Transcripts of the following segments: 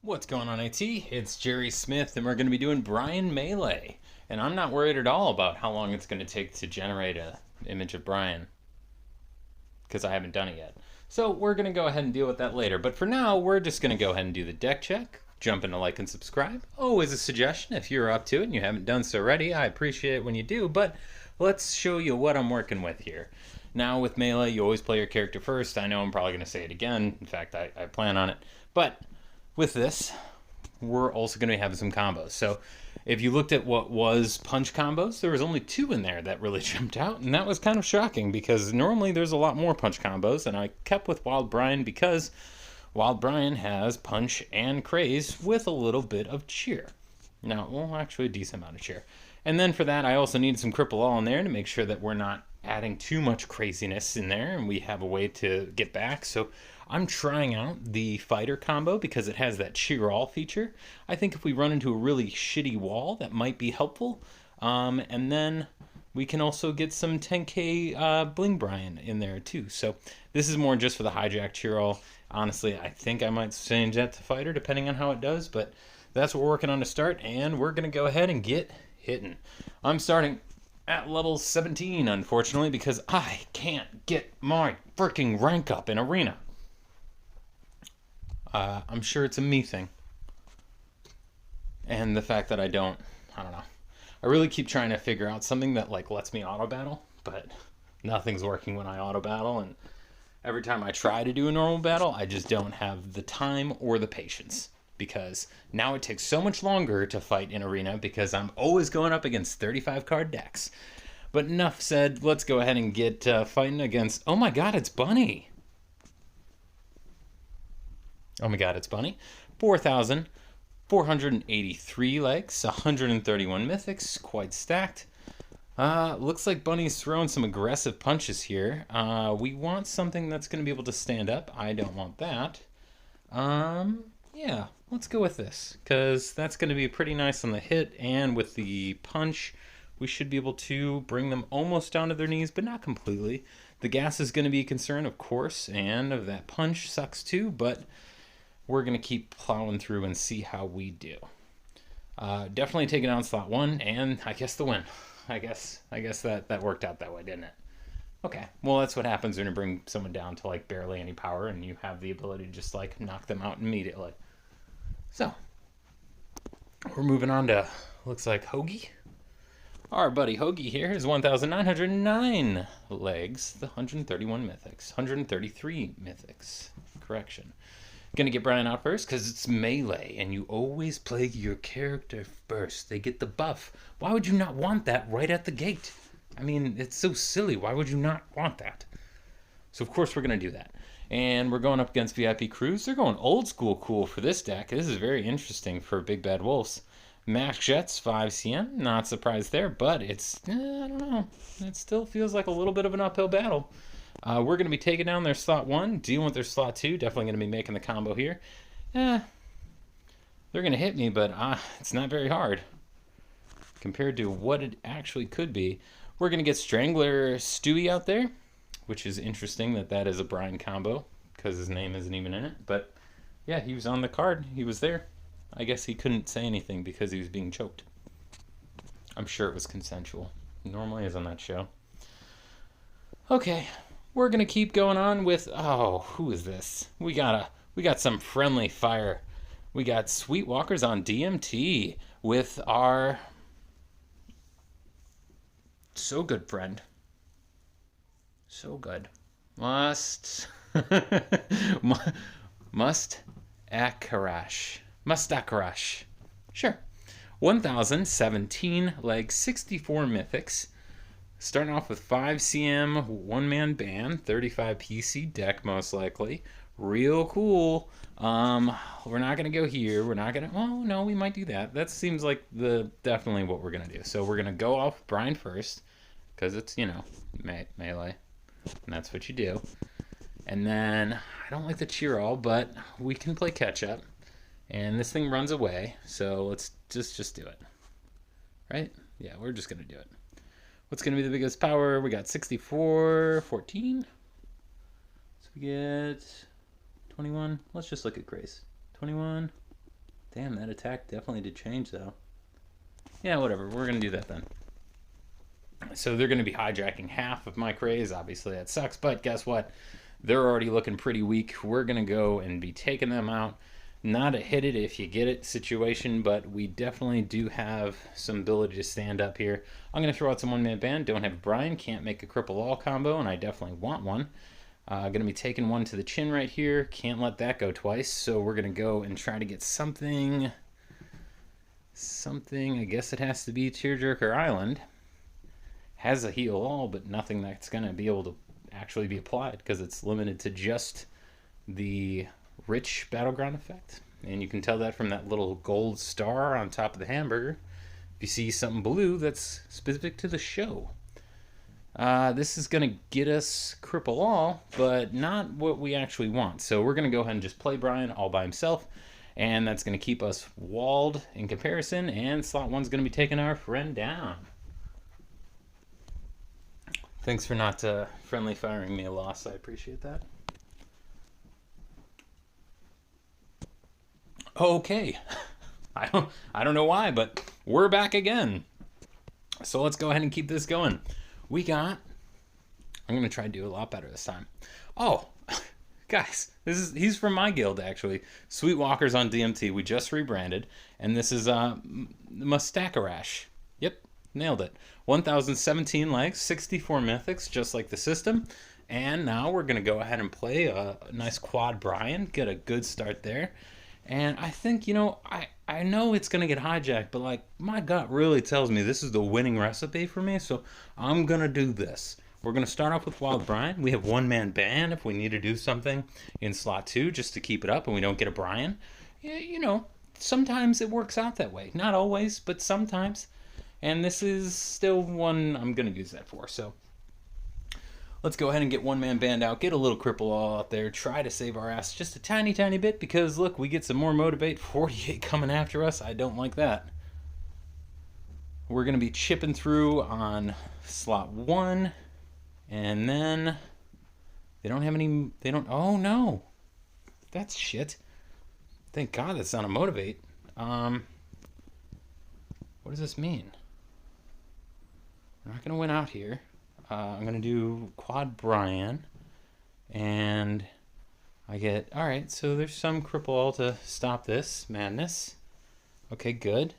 What's going on, AT? It's Jerry Smith, and we're going to be doing Brian Melee. And I'm not worried at all about how long it's going to take to generate an image of Brian, because I haven't done it yet. So we're going to go ahead and deal with that later. But for now, we're just going to go ahead and do the deck check, jump into like and subscribe. Always a suggestion if you're up to it and you haven't done so already. I appreciate it when you do, but let's show you what I'm working with here. Now with Melee, you always play your character first. I know I'm probably going to say it again. In fact, I plan on it. But with this, we're also going to be having some combos. So if you looked at what was punch combos, there was only 2 in there that really jumped out, and that was kind of shocking because normally there's a lot more punch combos, and I kept with Wild Brian because Wild Brian has punch and craze with a little bit of cheer. Now, well, actually a decent amount of cheer. And then for that, I also needed some cripple all in there to make sure that we're not adding too much craziness in there and we have a way to get back. So I'm trying out the fighter combo because it has that cheer all feature. I think if we run into a really shitty wall, that might be helpful. And then we can also get some 10k Bling Brian in there too. So this is more just for the hijack cheer all. Honestly, I think I might change that to fighter depending on how it does, but that's what we're working on to start, and we're going to go ahead and get hitting. I'm starting at level 17, unfortunately, because I can't get my freaking rank up in Arena. I'm sure it's a me thing. And the fact that I don't know. I really keep trying to figure out something that like lets me auto battle, but nothing's working when I auto battle, and every time I try to do a normal battle, I just don't have the time or the patience. Because now it takes so much longer to fight in Arena because I'm always going up against 35 card decks. But enough said, let's go ahead and get fighting against... Oh my god, it's Bunny! Oh my god, it's Bunny. 4,483 legs, 131 mythics, quite stacked. Looks like Bunny's throwing some aggressive punches here. We want something that's going to be able to stand up. I don't want that. Yeah, let's go with this, because that's going to be pretty nice on the hit, and with the punch, we should be able to bring them almost down to their knees, but not completely. The gas is going to be a concern, of course, and that punch sucks too, but we're going to keep plowing through and see how we do. Definitely taking on slot 1, and I guess the win. I guess that worked out that way, didn't it? Okay, well that's what happens when you bring someone down to like barely any power and you have the ability to just like knock them out immediately. So, we're moving on to, looks like Hoagie. Our buddy Hoagie here is 1,909 legs, the 131 mythics, 133 mythics, correction. Gonna get Brian out first because it's Melee and you always play your character first. They get the buff. Why would you not want that right at the gate? I mean, it's so silly. Why would you not want that? So, of course, we're going to do that. And we're going up against VIP Crews. They're going old school cool for this deck. This is very interesting for Big Bad Wolves. Max Jets, 5 CM. Not surprised there, but it's, I don't know. It still feels like a little bit of an uphill battle. We're going to be taking down their slot 1, dealing with their slot 2. Definitely going to be making the combo here. They're going to hit me, but it's not very hard compared to what it actually could be. We're going to get Strangler Stewie out there, which is interesting that is a Brian combo because his name isn't even in it. But yeah, he was on the card. He was there. I guess he couldn't say anything because he was being choked. I'm sure it was consensual. It normally is on that show. Okay, we're going to keep going on with... Oh, who is this? We got some friendly fire. We got Sweetwalkers on DMT with our... So good, friend. So good. Must Akarash. Sure. 1,017 legs, 64 mythics. Starting off with 5 CM, 1-man band, 35 PC deck most likely. Real cool. We're not gonna go here. We're not gonna. Oh no, we might do that. That seems like definitely what we're gonna do. So we're gonna go off Brian first, because it's Melee, and that's what you do. And then I don't like the cheer all, but we can play catch up. And this thing runs away, so let's just do it. Right? Yeah, we're just gonna do it. What's gonna be the biggest power? We got 64, 14. So we get 21. Let's just look at Grace. 21, Damn, that attack definitely did change, though. Yeah, whatever. We're going to do that then. So they're going to be hijacking half of my craze. Obviously, that sucks. But guess what? They're already looking pretty weak. We're going to go and be taking them out. Not a hit it if you get it situation, but we definitely do have some ability to stand up here. I'm going to throw out some one-man band. Don't have Brian. Can't make a cripple all combo, and I definitely want one. Going to be taking one to the chin right here. Can't let that go twice, so we're going to go and try to get something. I guess it has to be Tearjerker Island. Has a heal all, but nothing that's going to be able to actually be applied because it's limited to just the rich battleground effect. And you can tell that from that little gold star on top of the hamburger. If you see something blue, that's specific to the show. This is going to get us cripple all, but not what we actually want. So we're going to go ahead and just play Brian all by himself. And that's going to keep us walled in comparison. And slot 1's going to be taking our friend down. Thanks for not friendly firing me a loss. I appreciate that. Okay. I don't know why, but we're back again. So let's go ahead and keep this going. I'm going to try to do a lot better this time. Oh, guys, he's from my guild, actually. Sweet Walkers on DMT. We just rebranded, and this is Mustacarash. Yep, nailed it. 1,017 legs, 64 mythics, just like the system. And now we're going to go ahead and play a nice quad Brian, get a good start there. And I think, I know it's going to get hijacked, but like my gut really tells me this is the winning recipe for me, so I'm going to do this. We're going to start off with Wild Brian. We have one-man ban if we need to do something in slot 2 just to keep it up and we don't get a Brian. Yeah, sometimes it works out that way. Not always, but sometimes. And this is still one I'm going to use that for. So let's go ahead and get one-man band out, get a little cripple all out there, try to save our ass just a tiny, tiny bit because, look, we get some more motivate. 48 coming after us. I don't like that. We're going to be chipping through on slot 1. And then oh no. That's shit. Thank God that's not a motivate. What does this mean? We're not going to win out here. I'm going to do quad Brian. And I get, alright, so there's some cripple all to stop this madness. Okay, good.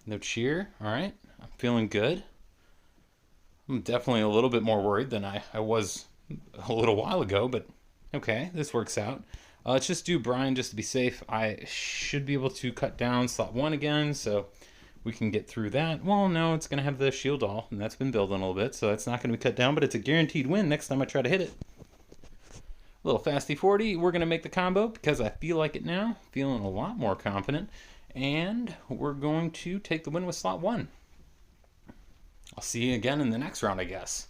No cheer. Alright, I'm feeling good. I'm definitely a little bit more worried than I was a little while ago, but okay, this works out. Let's just do Brian just to be safe. I should be able to cut down slot 1 again, so we can get through that. Well, no, it's going to have the shield all, and that's been building a little bit, so that's not going to be cut down, but it's a guaranteed win next time I try to hit it. Little fasty 40, we're going to make the combo because I feel like it now. Feeling a lot more confident, and we're going to take the win with slot 1. I'll see you again in the next round, I guess.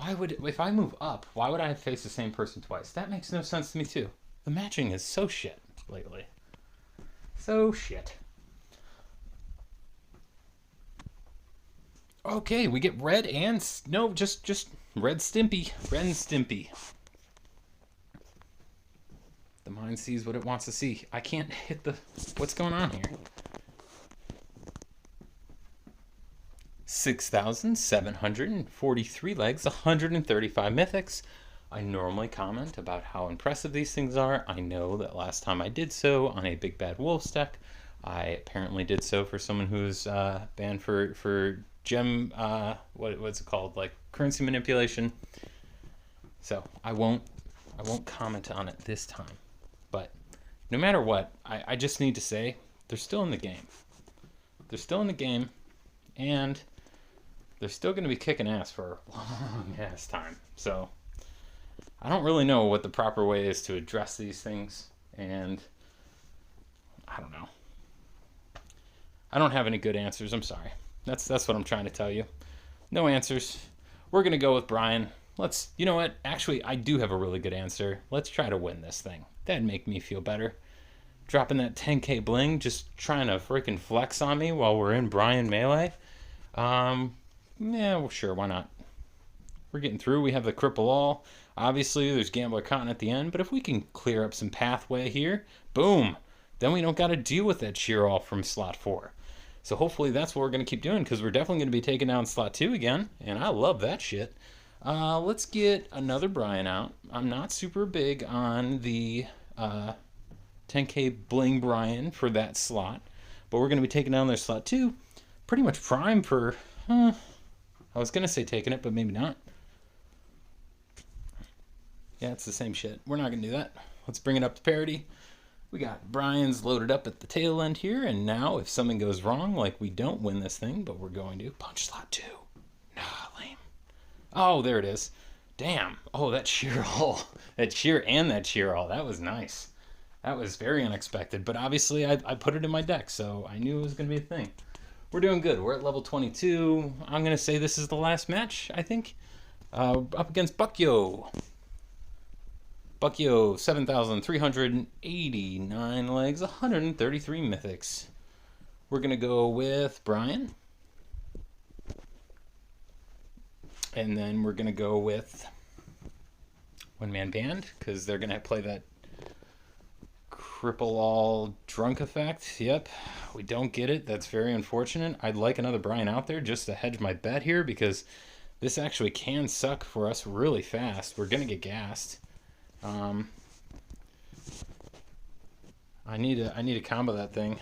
If I move up, why would I face the same person twice? That makes no sense to me, too. The matching is so shit lately. So shit. Okay, we get red and... No, just red Stimpy. Red and Stimpy. The mind sees what it wants to see. I can't hit the... What's going on here? 6,743 legs, 135 mythics. I normally comment about how impressive these things are. I know that last time I did so on a Big Bad Wolves deck, I apparently did so for someone who's banned for gem, what's it called, like currency manipulation. So I won't comment on it this time. But no matter what, I just need to say they're still in the game. They're still in the game, and they're still going to be kicking ass for a long ass time. So I don't really know what the proper way is to address these things, and I don't know. I don't have any good answers. I'm sorry. That's what I'm trying to tell you. No answers. We're going to go with Brian. You know what? Actually, I do have a really good answer. Let's try to win this thing. That'd make me feel better. Dropping that 10k bling, just trying to freaking flex on me while we're in Brian Melee. Yeah, well, sure, why not? We're getting through. We have the cripple all. Obviously, there's Gambler Cotton at the end, but if we can clear up some pathway here, boom. then we don't got to deal with that shear all from slot 4. So hopefully that's what we're going to keep doing, because we're definitely going to be taking down slot 2 again, and I love that shit. Let's get another Brian out. I'm not super big on the 10K Bling Brian for that slot, but we're going to be taking down their slot 2. Pretty much prime for, I was going to say taking it, but maybe not. Yeah, it's the same shit. We're not going to do that. Let's bring it up to parity. We got Brian's loaded up at the tail end here, and now if something goes wrong, like we don't win this thing, but we're going to punch slot 2. Nah, lame. Oh, there it is. Damn. Oh, that shear all. That shear and that shear all. That was nice. That was very unexpected, but obviously I put it in my deck, so I knew it was going to be a thing. We're doing good. We're at level 22. I'm going to say this is the last match, I think. Up against Buckyo. Buckyo, 7,389 legs, 133 mythics. We're going to go with Brian. And then we're going to go with One Man Band, because they're going to play that Cripple All Drunk effect. Yep, we don't get it. That's very unfortunate. I'd like another Brian out there just to hedge my bet here, because this actually can suck for us really fast. We're going to get gassed. I need to combo that thing.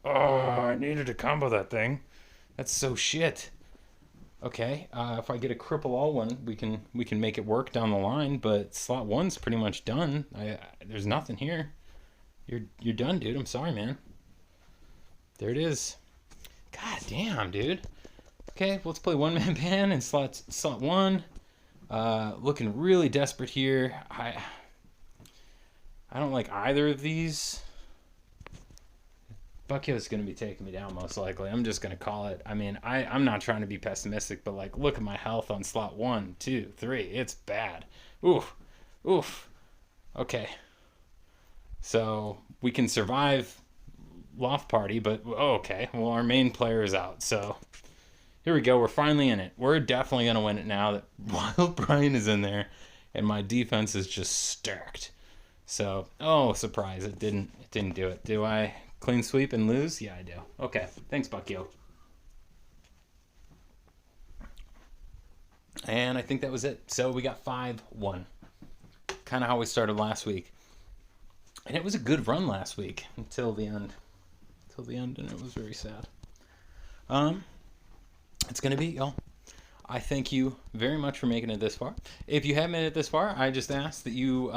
Oh, I needed to combo that thing. That's so shit. Okay, if I get a cripple all one, we can make it work down the line. But slot 1's pretty much done. There's nothing here. You're done, dude. I'm sorry, man. There it is. God damn, dude. Okay, let's play One Man Band in slot 1. Looking really desperate here. I don't like either of these. Buckyo's going to be taking me down most likely. I'm just going to call it. I mean, I'm not trying to be pessimistic, but like, look at my health on slot 1, 2, 3. It's bad. Oof. Oof. Okay. So we can survive Loft Party, but okay. Well, our main player is out, so here we go. We're finally in it. We're definitely going to win it now that Wild Brian is in there and my defense is just stacked. So, oh, surprise. It didn't do it. Do I clean sweep and lose? Yeah, I do. Okay. Thanks, Buckyo. And I think that was it. So we got 5-1. Kind of how we started last week. And it was a good run last week until the end. Until the end, and it was very sad. It's going to be, y'all. I thank you very much for making it this far. If you have made it this far, I just ask that you,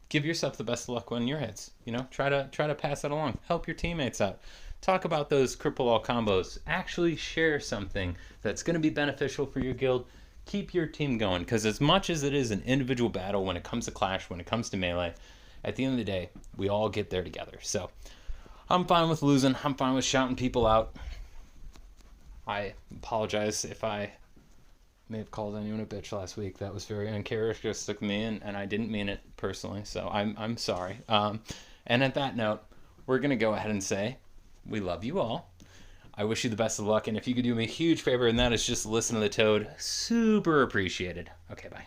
give yourself the best of luck on your hits. Try to pass that along. Help your teammates out. Talk about those cripple all combos. Actually share something that's going to be beneficial for your guild. Keep your team going, because as much as it is an individual battle when it comes to Clash, when it comes to Melee, at the end of the day, we all get there together. So I'm fine with losing. I'm fine with shouting people out. I apologize if I may have called anyone a bitch last week. That was very uncharacteristic of me, and I didn't mean it personally, so I'm sorry. And at that note, we're going to go ahead and say we love you all. I wish you the best of luck, and if you could do me a huge favor, and that is just listen to the Toad, super appreciated. Okay, bye.